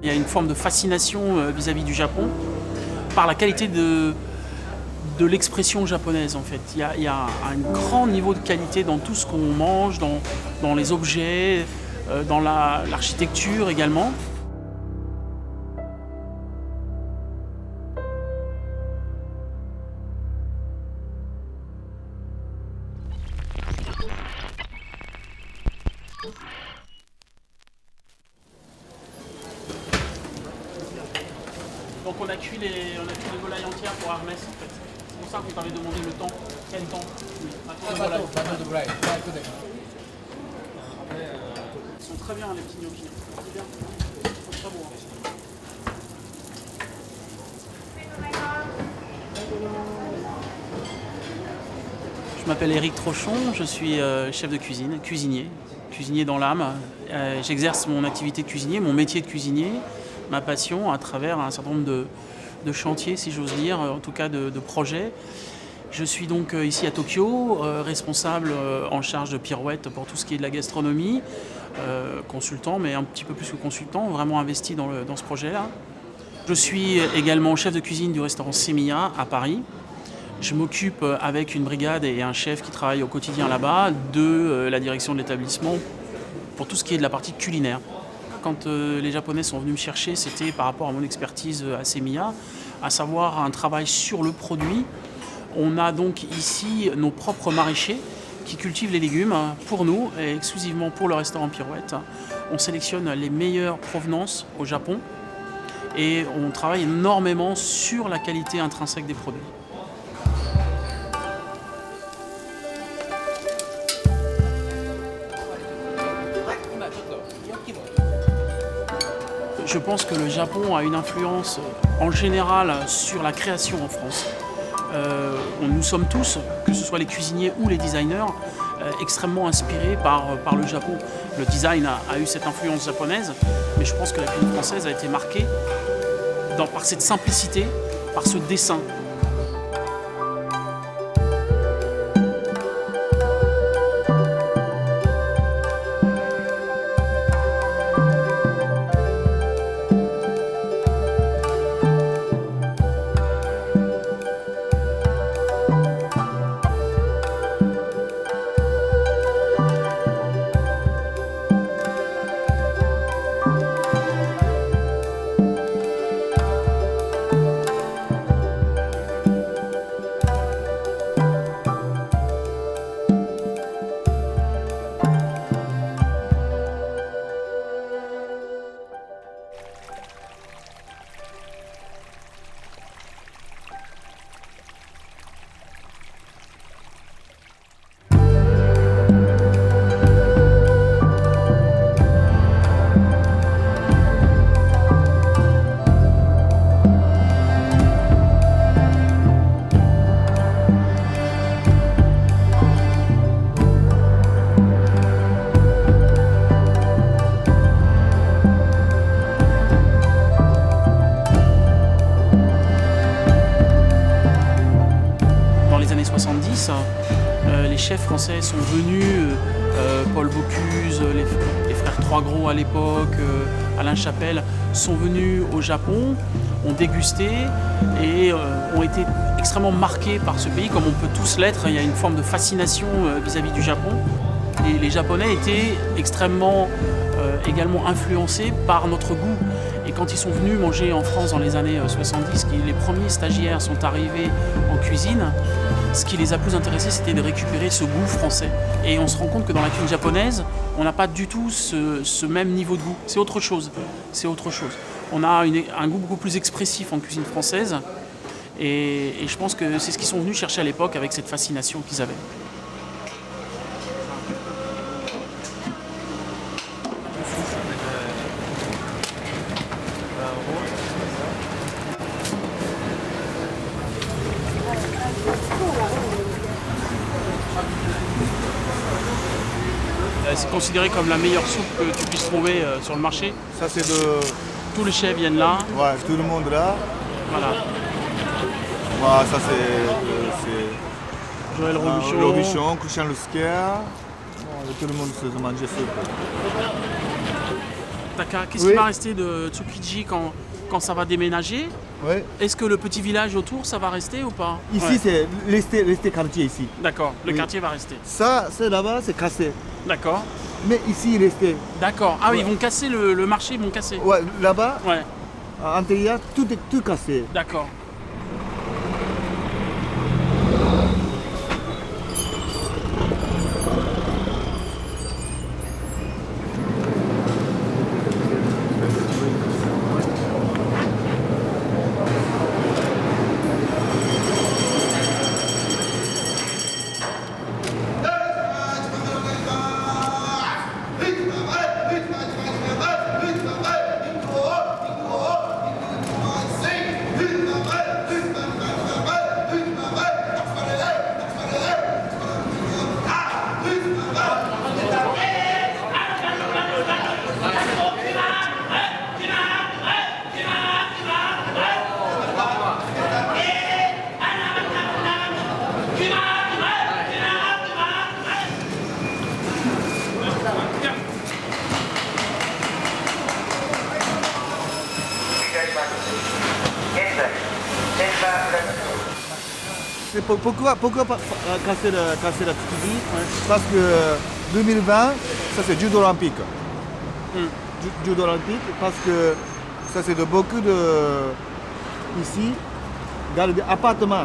Il y a une forme de fascination vis-à-vis du Japon par la qualité de l'expression japonaise en fait. Il y a un grand niveau de qualité dans tout ce qu'on mange, dans les objets, dans l'architecture également. Donc on a cuit les volailles entières pour Hermès en fait. C'est pour ça qu'on t'avait demandé le temps. Quel temps? Oui, attends, de volaille. Ils sont très bien les petits gnocchis. C'est bien. Ils sont très beaux. Je m'appelle Éric Trochon, je suis chef de cuisine, cuisinier dans l'âme. J'exerce mon activité de cuisinier, mon métier de cuisinier, ma passion à travers un certain nombre de chantiers, si j'ose dire, en tout cas de projets. Je suis donc ici à Tokyo, responsable en charge de Pirouette pour tout ce qui est de la gastronomie, consultant, mais un petit peu plus que consultant, vraiment investi dans ce projet-là. Je suis également chef de cuisine du restaurant Semiya à Paris. Je m'occupe avec une brigade et un chef qui travaille au quotidien là-bas de la direction de l'établissement pour tout ce qui est de la partie culinaire. Quand les Japonais sont venus me chercher, c'était par rapport à mon expertise à Semiya, à savoir un travail sur le produit. On a donc ici nos propres maraîchers qui cultivent les légumes pour nous et exclusivement pour le restaurant Pirouette. On sélectionne les meilleures provenances au Japon et on travaille énormément sur la qualité intrinsèque des produits. Je pense que le Japon a une influence en général sur la création en France. Nous sommes tous, que ce soit les cuisiniers ou les designers, extrêmement inspirés par le Japon. Le design a eu cette influence japonaise, mais je pense que la cuisine française a été marquée par cette simplicité, par ce dessin. Les chefs français sont venus, Paul Bocuse, les frères Trois Gros à l'époque, Alain Chapelle, sont venus au Japon, ont dégusté et ont été extrêmement marqués par ce pays, comme on peut tous l'être. Il y a une forme de fascination vis-à-vis du Japon. Et les Japonais étaient extrêmement également influencés par notre goût. Et quand ils sont venus manger en France dans les années 70, les premiers stagiaires sont arrivés en cuisine, ce qui les a plus intéressés, c'était de récupérer ce goût français. Et on se rend compte que dans la cuisine japonaise, on n'a pas du tout ce même niveau de goût. C'est autre chose. C'est autre chose. On a un goût beaucoup plus expressif en cuisine française. Et je pense que c'est ce qu'ils sont venus chercher à l'époque avec cette fascination qu'ils avaient. C'est considéré comme la meilleure soupe que tu puisses trouver sur le marché. Ça c'est de... Tous les chefs viennent là. Ouais, tout le monde là. Voilà. Ouais, ça c'est... Joël Robuchon. Robuchon, Christian Lusquer. Bon, tout le monde se mange soupe. Taka, qu'est-ce Oui. qui va rester de Tsukiji quand ça va déménager? Ouais. Est-ce que le petit village autour, ça va rester ou pas? Ici, Ouais. c'est resté quartier ici. D'accord, le Oui. quartier va rester. Ça, c'est là-bas, c'est cassé. D'accord, Mais ici, il resté. d'accord. Ah oui, Ouais. ils vont casser le marché, ils vont casser. Ouais, là-bas, Ouais, à l'intérieur, tout est tout cassé. d'accord. Pourquoi pas casser la Tsukiji? Parce que 2020, ça c'est Jeux olympiques. Jeux olympiques, parce que ça c'est de beaucoup de ici, dans l'appartement.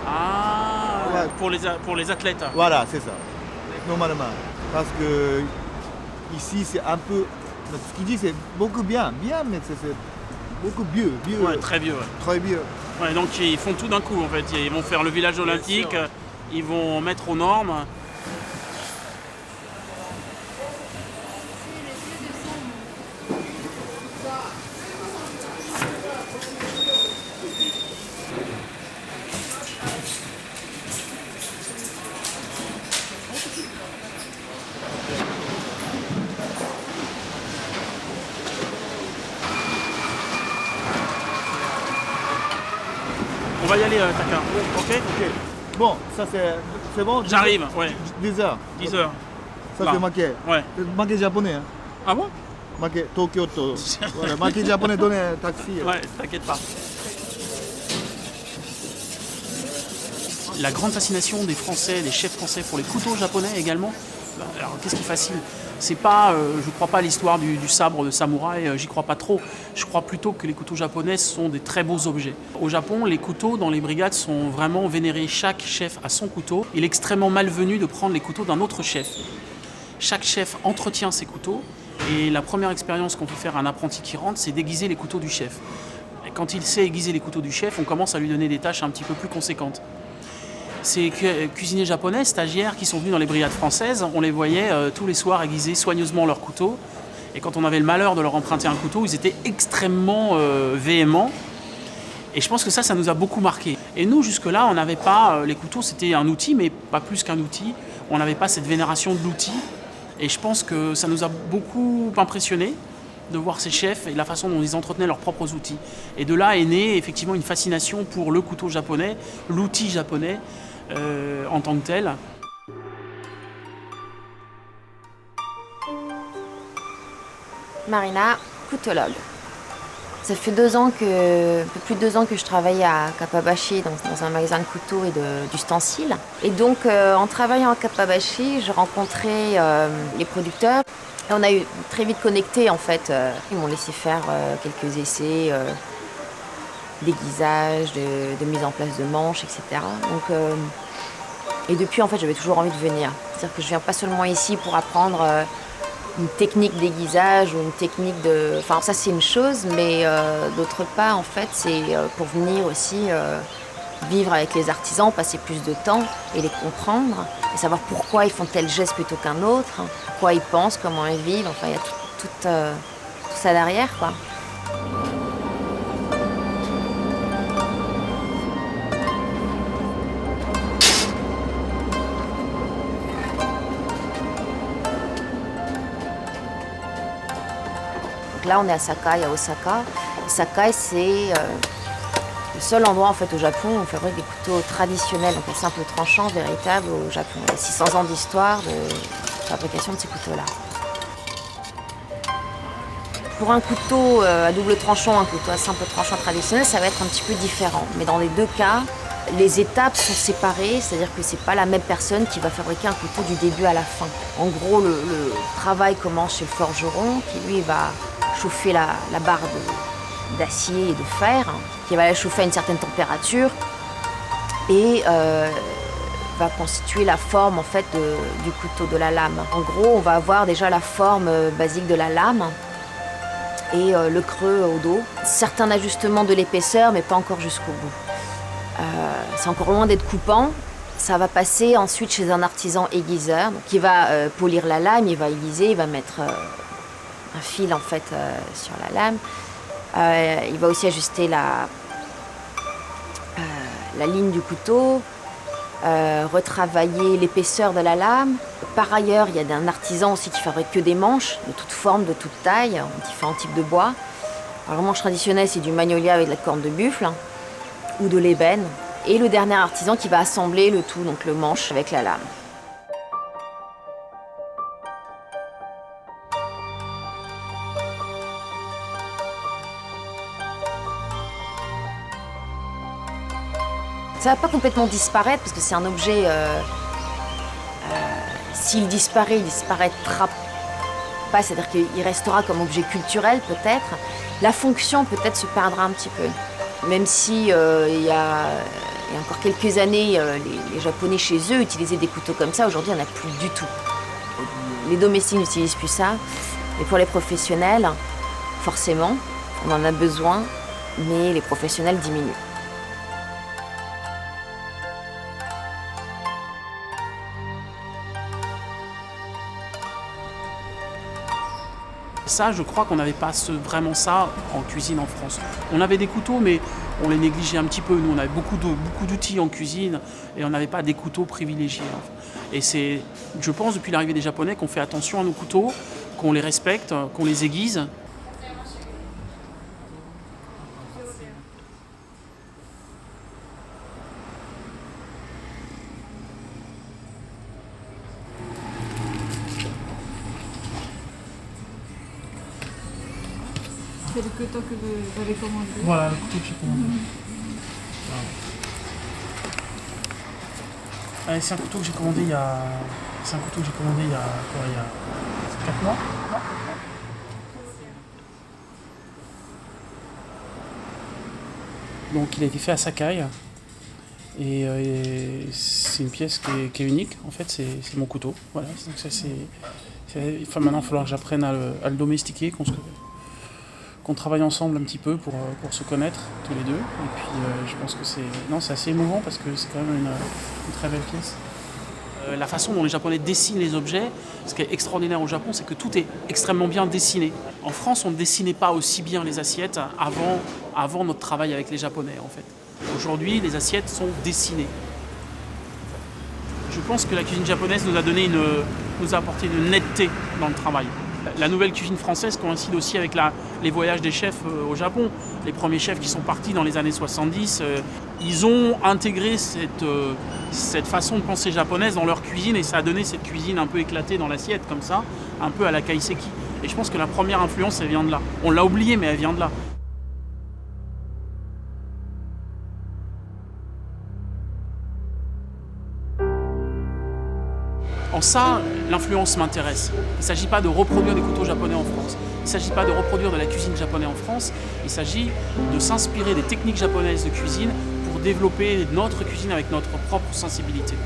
Ah, Ouais. pour les athlètes. Voilà, c'est ça. Normalement. Parce que ici c'est un peu. La Tsukiji c'est beaucoup bien, mais c'est beaucoup vieux. Ouais, très vieux. Ouais. Très vieux. Ouais, donc ils font tout d'un coup en fait. Ils vont faire le village olympique, sûr. ils vont mettre aux normes. On va y aller, Taka. Ok. Ok. Bon, ça c'est bon. J'arrive, ouais. 10 heures. 10 heures. Ça Bah. c'est marqué. Ouais. C'est marqué japonais. Hein. Ah bon? Marqué Tokyo. Voilà, marqué japonais, donnez un taxi. Ouais, t'inquiète pas. La grande fascination des Français, des chefs français pour les couteaux japonais également. Alors qu'est-ce qui fascine? C'est pas, je crois pas à l'histoire du sabre de samouraï, j'y crois pas trop. Je crois plutôt que les couteaux japonais sont des très beaux objets. Au Japon, les couteaux dans les brigades sont vraiment vénérés. Chaque chef a son couteau. Il est extrêmement malvenu de prendre les couteaux d'un autre chef. Chaque chef entretient ses couteaux. Et la première expérience qu'on peut faire à un apprenti qui rentre, c'est d'aiguiser les couteaux du chef. Et quand il sait aiguiser les couteaux du chef, on commence à lui donner des tâches un petit peu plus conséquentes. Ces cuisiniers japonais, stagiaires qui sont venus dans les brigades françaises, on les voyait tous les soirs aiguiser soigneusement leurs couteaux. Et quand on avait le malheur de leur emprunter un couteau, ils étaient extrêmement véhéments. Et je pense que ça nous a beaucoup marqué. Et nous, jusque-là, on n'avait pas... les couteaux, c'était un outil, mais pas plus qu'un outil. On n'avait pas cette vénération de l'outil. Et je pense que ça nous a beaucoup impressionnés de voir ces chefs et la façon dont ils entretenaient leurs propres outils. Et de là est née effectivement une fascination pour le couteau japonais, l'outil japonais en tant que tel. Marina, coutologue. Ça fait un peu plus de 2 ans que je travaille à Kappabashi, dans un magasin de couteaux et d'ustensiles. Et donc, en travaillant à Kappabashi, j'ai rencontré les producteurs. Et on a eu très vite connecté, en fait. Ils m'ont laissé faire quelques essais d'aiguisage, de mise en place de manches, etc. Donc, et depuis, en fait, j'avais toujours envie de venir. C'est-à-dire que je viens pas seulement ici pour apprendre une technique d'aiguisage ou une technique de... Enfin, ça, c'est une chose, mais d'autre part, en fait, c'est pour venir aussi vivre avec les artisans, passer plus de temps et les comprendre, et savoir pourquoi ils font tel geste plutôt qu'un autre, quoi ils pensent, comment ils vivent. Enfin, il y a tout ça derrière, quoi. Donc là, on est à Sakai, à Osaka. Sakai, c'est le seul endroit en fait au Japon où on fabrique des couteaux traditionnels, donc un simple tranchant véritable au Japon. Il y a 600 ans d'histoire de fabrication de ces couteaux-là. Pour un couteau à double tranchant, un couteau à simple tranchant traditionnel, ça va être un petit peu différent. Mais dans les deux cas, les étapes sont séparées, c'est-à-dire que c'est pas la même personne qui va fabriquer un couteau du début à la fin. En gros, le travail commence chez le forgeron, qui lui va chauffer la barre d'acier et de fer, qui va la chauffer à une certaine température et va constituer la forme en fait du couteau, de la lame. En gros, on va avoir déjà la forme basique de la lame et le creux au dos. Certains ajustements de l'épaisseur, mais pas encore jusqu'au bout. C'est encore loin d'être coupant. Ça va passer ensuite chez un artisan aiguiseur qui va polir la lame, il va aiguiser, il va mettre un fil en fait sur la lame. Il va aussi ajuster la ligne du couteau, retravailler l'épaisseur de la lame. Par ailleurs, il y a un artisan aussi qui fabrique que des manches de toute forme, de toute taille, différents types de bois. Alors, le manche traditionnel, c'est du magnolia avec de la corne de buffle ou de l'ébène. Et le dernier artisan qui va assembler le tout, donc le manche avec la lame. Ça ne va pas complètement disparaître parce que c'est un objet, s'il disparaît, il disparaîtra pas, c'est-à-dire qu'il restera comme objet culturel peut-être. La fonction peut-être se perdra un petit peu. Même si il y a encore quelques années, les Japonais chez eux utilisaient des couteaux comme ça, aujourd'hui il n'y en a plus du tout. Les domestiques n'utilisent plus ça. Et pour les professionnels, forcément, on en a besoin, mais les professionnels diminuent. Ça, je crois qu'on n'avait pas vraiment ça en cuisine en France. On avait des couteaux, mais on les négligeait un petit peu. Nous, on avait beaucoup d'outils en cuisine et on n'avait pas des couteaux privilégiés. Et c'est, je pense, depuis l'arrivée des Japonais, qu'on fait attention à nos couteaux, qu'on les respecte, qu'on les aiguise. C'est le couteau que vous avez commandé. Voilà, le couteau que j'ai commandé. C'est un couteau que j'ai commandé il y a... C'est un couteau que j'ai commandé il y a 4 mois. Donc il a été fait à Sakai. Et c'est une pièce qui est unique. En fait, c'est mon couteau. Voilà. Donc ça, enfin, maintenant, il va falloir que j'apprenne à le domestiquer, qu'on travaille ensemble un petit peu pour se connaître tous les deux. Et puis je pense que c'est assez émouvant parce que c'est quand même une très belle pièce. La façon dont les Japonais dessinent les objets, ce qui est extraordinaire au Japon, c'est que tout est extrêmement bien dessiné. En France, on ne dessinait pas aussi bien les assiettes avant notre travail avec les Japonais, en fait. Aujourd'hui, les assiettes sont dessinées. Je pense que la cuisine japonaise nous a apporté une netteté dans le travail. La nouvelle cuisine française coïncide aussi avec les voyages des chefs au Japon. Les premiers chefs qui sont partis dans les années 70, ils ont intégré cette façon de penser japonaise dans leur cuisine et ça a donné cette cuisine un peu éclatée dans l'assiette, comme ça, un peu à la kaiseki. Et je pense que la première influence, elle vient de là. On l'a oublié, mais elle vient de là. En ça, l'influence m'intéresse. Il ne s'agit pas de reproduire des couteaux japonais en France. Il ne s'agit pas de reproduire de la cuisine japonaise en France. Il s'agit de s'inspirer des techniques japonaises de cuisine pour développer notre cuisine avec notre propre sensibilité.